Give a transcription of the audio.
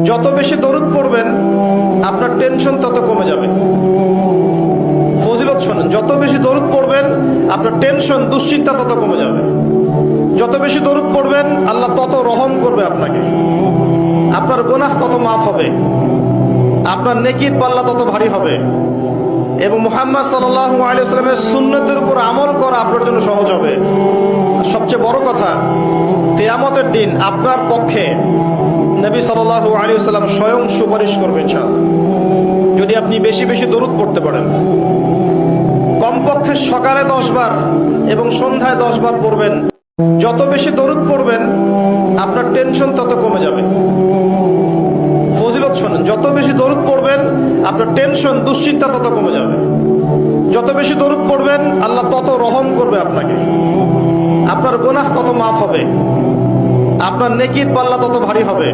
যত বেশি দরুদ পড়বেন আপনার টেনশন তত কমে যাবে। ফজিলত শোনেন, যত বেশি দরুদ পড়বেন আপনার টেনশন দুশ্চিন্তা তত কমে যাবে। যত বেশি দরুদ পড়বেন আল্লাহ তত রহম করবে আপনাকে, আপনার গুনাহ তত মাফ হবে, আপনার নেকির পাল্লা তত ভারী হবে এবং মুহাম্মদ সাল্লাল্লাহু আলাইহি ওয়াসাল্লামের সুন্নতের উপর আমল করা আপনার জন্য সহজ হবে। সবচেয়ে বড় কথা, কিয়ামতের দিন আপনার পক্ষে নবী সাল্লাল্লাহু আলাইহি ওয়াসাল্লাম স্বয়ং সুপারিশ করবেন ইনশাআল্লাহ, যদি আপনি বেশি বেশি দরুদ পড়তে পারেন। কমপক্ষে সকালে 10 বার এবং সন্ধ্যায় 10 বার পড়বেন। যত বেশি দরুদ পড়বেন আপনার টেনশন তত কমে যাবে। ফজিলত শোনেন, যত বেশি দরুদ পড়বেন আপনার টেনশন দুশ্চিন্তা তত কমে যাবে। যত বেশি দরুদ পড়বেন আল্লাহ তত রহম করবে আপনাকে, আপনার গুনাহ তত মাফ হবে, আপনার নেকির পাল্লা তত ভারী হবে।